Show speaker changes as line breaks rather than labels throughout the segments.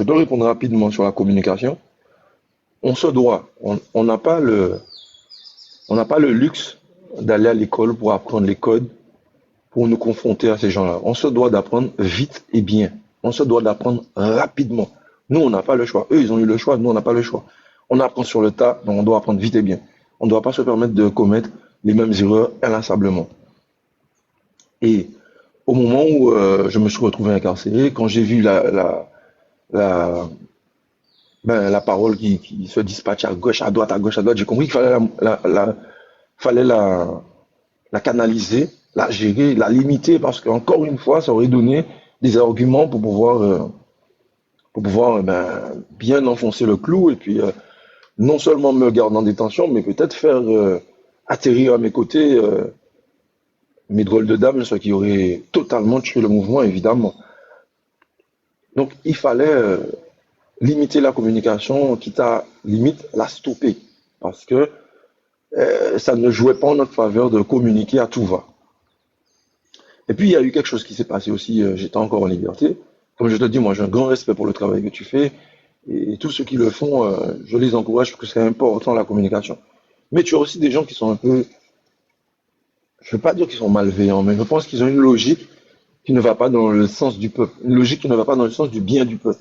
dois répondre rapidement sur la communication. On se doit, on n'a pas le luxe d'aller à l'école pour apprendre les codes, pour nous confronter à ces gens-là. On se doit d'apprendre vite et bien. On se doit d'apprendre rapidement. Nous, on n'a pas le choix. Eux, ils ont eu le choix. Nous, on n'a pas le choix. On apprend sur le tas, donc on doit apprendre vite et bien. On ne doit pas se permettre de commettre les mêmes erreurs inlassablement. Et au moment où je me suis retrouvé incarcéré, quand j'ai vu la, la parole qui se dispatche à gauche, à droite, à gauche, à droite, j'ai compris qu'il fallait fallait la canaliser, la gérer, la limiter, parce qu'encore une fois, ça aurait donné des arguments pour pouvoir bien enfoncer le clou et puis non seulement me garder en détention, mais peut-être faire atterrir à mes côtés mes drôles de dames, ce qui aurait totalement tué le mouvement, évidemment. Donc, il fallait limiter la communication, quitte à limite la stopper, parce que ça ne jouait pas en notre faveur de communiquer à tout va. Et puis, il y a eu quelque chose qui s'est passé aussi, j'étais encore en liberté. Comme je te dis, moi, j'ai un grand respect pour le travail que tu fais, et tous ceux qui le font, je les encourage parce que c'est important la communication. Mais tu as aussi des gens qui sont un peu, je ne veux pas dire qu'ils sont malveillants, mais je pense qu'ils ont une logique qui ne va pas dans le sens du peuple, une logique qui ne va pas dans le sens du bien du peuple.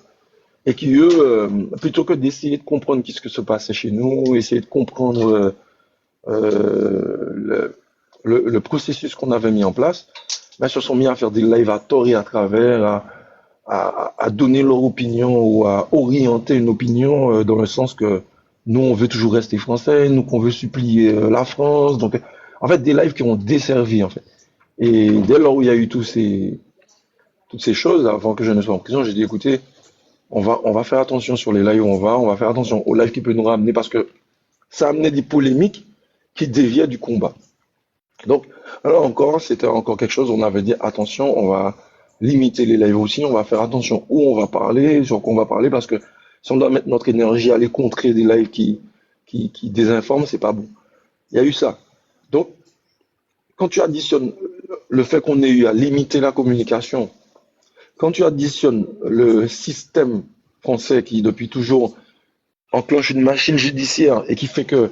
Et qui, eux, plutôt que d'essayer de comprendre ce que se passait chez nous, essayer de comprendre le processus qu'on avait mis en place, ben, se sont mis à faire des lives à tort et à travers, à donner leur opinion ou à orienter une opinion dans le sens que nous, on veut toujours rester français, nous, qu'on veut supplier la France. Donc, en fait, des lives qui ont desservi, en fait. Et dès lors où il y a eu toutes ces choses, avant que je ne sois en prison, j'ai dit, écoutez, on va faire attention sur les lives où on va faire attention aux lives qui peuvent nous ramener parce que ça amenait des polémiques qui déviaient du combat. Donc, alors encore, c'était encore quelque chose, on avait dit, attention, on va limiter les lives aussi, on va faire attention où on va parler, sur quoi on va parler, parce que si on doit mettre notre énergie à aller contrer des lives qui désinforment, c'est pas bon. Il y a eu ça. Donc, quand tu additionnes le fait qu'on ait eu à limiter la communication, quand tu additionnes le système français qui, depuis toujours, enclenche une machine judiciaire et qui fait que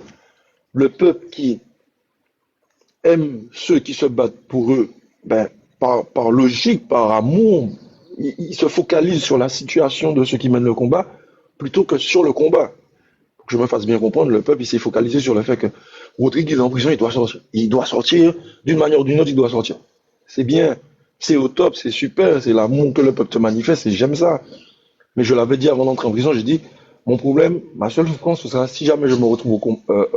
le peuple qui aime ceux qui se battent pour eux, ben, par logique, par amour, il se focalise sur la situation de ceux qui mènent le combat plutôt que sur le combat. Pour que je me fasse bien comprendre, le peuple il s'est focalisé sur le fait que Rodrigue est en prison, il doit sortir. Il doit sortir, d'une manière ou d'une autre, il doit sortir. C'est bien, c'est au top, c'est super, c'est l'amour que le peuple te manifeste et j'aime ça. Mais je l'avais dit avant d'entrer en prison, j'ai dit, mon problème, ma seule souffrance, ce sera si jamais je me retrouve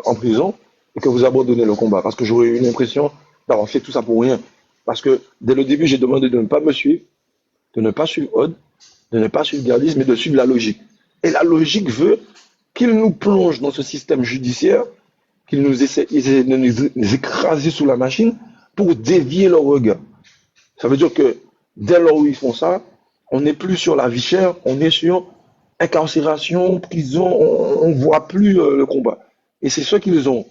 en prison et que vous abandonnez le combat. Parce que j'aurais eu l'impression d'avoir fait tout ça pour rien. Parce que dès le début, j'ai demandé de ne pas me suivre, de ne pas suivre Odd, de ne pas suivre Gardis, mais de suivre la logique. Et la logique veut qu'il nous plonge dans ce système judiciaire, qu'il nous essaie de nous écraser sous la machine pour dévier leur regard. Ça veut dire que dès lors où ils font ça, on n'est plus sur la vie chère, on est sur incarcération, prison, on ne voit plus le combat. Et c'est ce qu'ils ont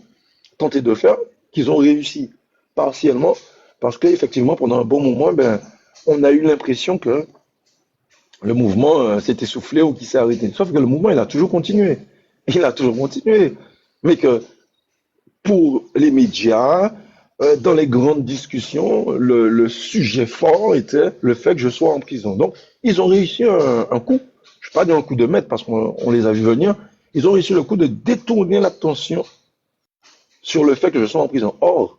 tenté de faire, qu'ils ont réussi partiellement, parce qu'effectivement, pendant un bon moment, ben, on a eu l'impression que le mouvement s'est essoufflé ou qu'il s'est arrêté. Sauf que le mouvement, il a toujours continué. Il a toujours continué. Mais que pour les médias, dans les grandes discussions, le sujet fort était le fait que je sois en prison. Donc, ils ont réussi un coup, je ne vais pas dire un coup de maître parce qu'on les a vus venir, ils ont réussi le coup de détourner l'attention sur le fait que je sois en prison. Or,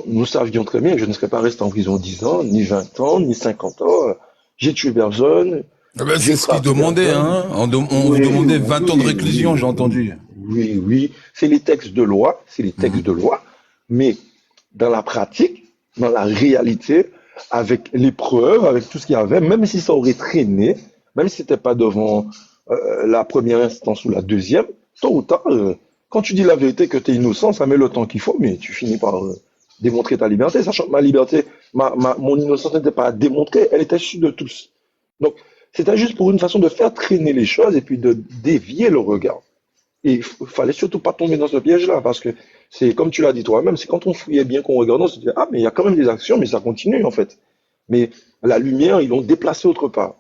nous savions très bien que je ne serais pas resté en prison 10 ans, ni 20 ans, ni 50 ans. J'ai tué personne.
Ah ben, c'est
J'ai
ce qu'ils
frappé
demandaient,
personne.
hein. On vous
Oui,
demandait 20 ans de
oui,
réclusion,
oui,
j'ai
oui,
entendu.
oui, oui. C'est les textes de loi, c'est les textes
Mhm.
de loi. Mais dans la pratique, dans la réalité, avec les preuves, avec tout ce qu'il y avait, même si ça aurait traîné, même si c'était pas devant la première instance ou la deuxième, tôt ou tard, quand tu dis la vérité que tu es innocent, ça met le temps qu'il faut, mais tu finis par démontrer ta liberté, sachant que ma liberté, mon innocence n'était pas à démontrer, elle était sûre de tous. Donc, c'était juste pour une façon de faire traîner les choses et puis de dévier le regard. Et il fallait surtout pas tomber dans ce piège-là, parce que c'est comme tu l'as dit toi-même, c'est quand on fouillait bien, qu'on regardait, on se disait, ah, mais il y a quand même des actions, mais ça continue en fait. Mais la lumière, ils l'ont déplacée autre part.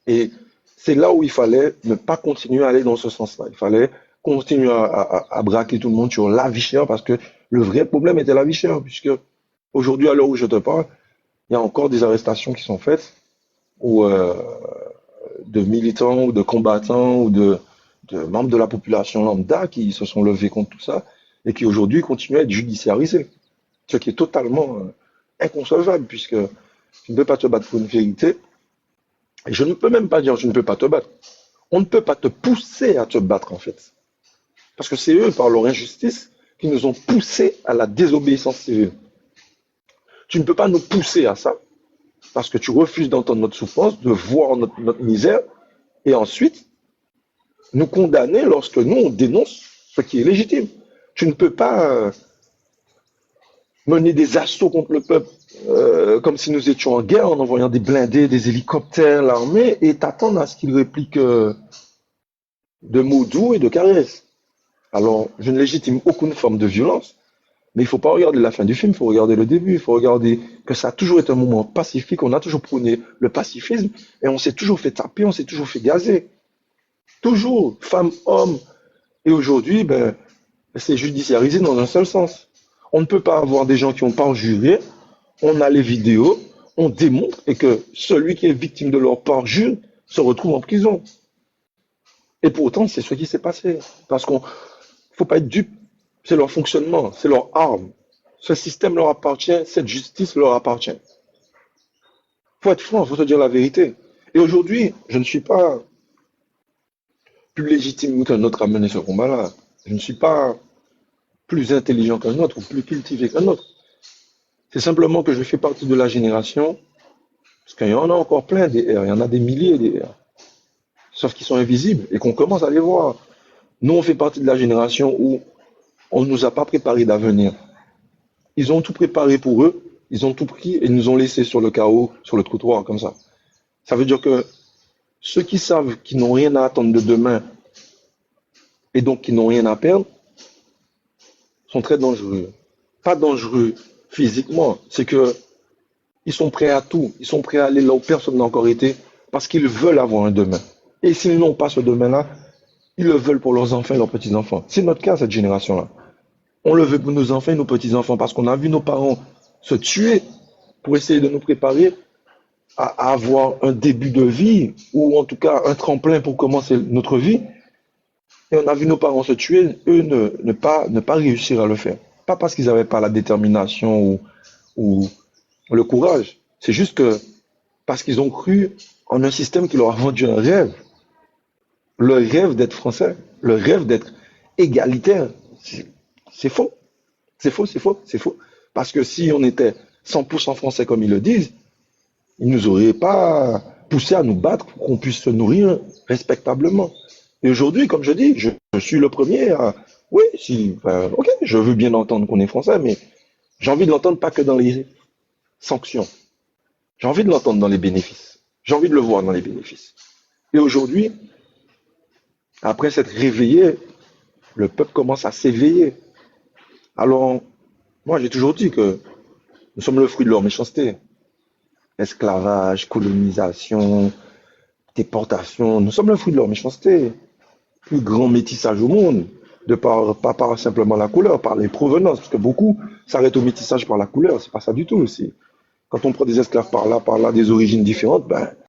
Et c'est là où il fallait ne pas continuer à aller dans ce sens-là. Il fallait continuer à braquer tout le monde sur la vie chère parce que le vrai problème était la vie chère, puisque aujourd'hui, à l'heure où je te parle, il y a encore des arrestations qui sont faites ou de militants ou de combattants ou de membres de la population lambda qui se sont levés contre tout ça et qui aujourd'hui continuent à être judiciarisés. Ce qui est totalement inconcevable puisque tu ne peux pas te battre pour une vérité. Et je ne peux même pas dire je ne peux pas te battre. On ne peut pas te pousser à te battre en fait. Parce que c'est eux, par leur injustice, qui nous ont poussés à la désobéissance civile. Tu ne peux pas nous pousser à ça parce que tu refuses d'entendre notre souffrance, de voir notre misère et ensuite nous condamner lorsque nous on dénonce ce qui est légitime. Tu ne peux pas mener des assauts contre le peuple comme si nous étions en guerre en envoyant des blindés, des hélicoptères, l'armée et t'attendre à ce qu'ils répliquent de mots doux et de caresses. Alors, je ne légitime aucune forme de violence, mais il ne faut pas regarder la fin du film, il faut regarder le début, il faut regarder que ça a toujours été un moment pacifique, on a toujours prôné le pacifisme et on s'est toujours fait taper, on s'est toujours fait gazer. Toujours, femmes, hommes. Et aujourd'hui, ben, c'est judiciarisé dans un seul sens. On ne peut pas avoir des gens qui ont parjuré, on a les vidéos, on démontre et que celui qui est victime de leur parjure se retrouve en prison. Et pourtant, c'est ce qui s'est passé. Parce qu'on faut pas être dupe. C'est leur fonctionnement, c'est leur arme. Ce système leur appartient, cette justice leur appartient. Faut être franc, faut se dire la vérité. Et aujourd'hui, je ne suis pas plus légitime qu'un autre à mener ce combat-là. Je ne suis pas plus intelligent qu'un autre ou plus cultivé qu'un autre. C'est simplement que je fais partie de la génération, parce qu'il y en a encore plein des R, il y en a des milliers des R, sauf qu'ils sont invisibles et qu'on commence à les voir. Nous, on fait partie de la génération où on ne nous a pas préparé d'avenir. Ils ont tout préparé pour eux, ils ont tout pris et nous ont laissé sur le carreau, sur le trottoir, comme ça. Ça veut dire que ceux qui savent qu'ils n'ont rien à attendre de demain et donc qui n'ont rien à perdre sont très dangereux. Pas dangereux physiquement, c'est que ils sont prêts à tout, ils sont prêts à aller là où personne n'a encore été parce qu'ils veulent avoir un demain. Et s'ils n'ont pas ce demain-là, ils le veulent pour leurs enfants et leurs petits-enfants. C'est notre cas, cette génération-là. On le veut pour nos enfants et nos petits-enfants parce qu'on a vu nos parents se tuer pour essayer de nous préparer à avoir un début de vie ou en tout cas un tremplin pour commencer notre vie. Et on a vu nos parents se tuer, eux ne pas réussir à le faire. Pas parce qu'ils n'avaient pas la détermination ou le courage. C'est juste que parce qu'ils ont cru en un système qui leur a vendu un rêve. Le rêve d'être français, le rêve d'être égalitaire. C'est faux. C'est faux, c'est faux, c'est faux. Parce que si on était 100% français comme ils le disent, ils ne nous auraient pas poussé à nous battre pour qu'on puisse se nourrir respectablement. Et aujourd'hui, comme je dis, je suis le premier à... Oui, si, enfin, ok, je veux bien entendre qu'on est français, mais j'ai envie de l'entendre pas que dans les sanctions. J'ai envie de l'entendre dans les bénéfices. J'ai envie de le voir dans les bénéfices. Et aujourd'hui, après s'être réveillé, le peuple commence à s'éveiller. Alors, moi, j'ai toujours dit que nous sommes le fruit de leur méchanceté. Esclavage, colonisation, déportation, nous sommes le fruit de leur méchanceté. Plus grand métissage au monde, pas par simplement la couleur, par les provenances, parce que beaucoup s'arrêtent au métissage par la couleur, c'est pas ça du tout aussi. Quand on prend des esclaves par là, des origines différentes, ben,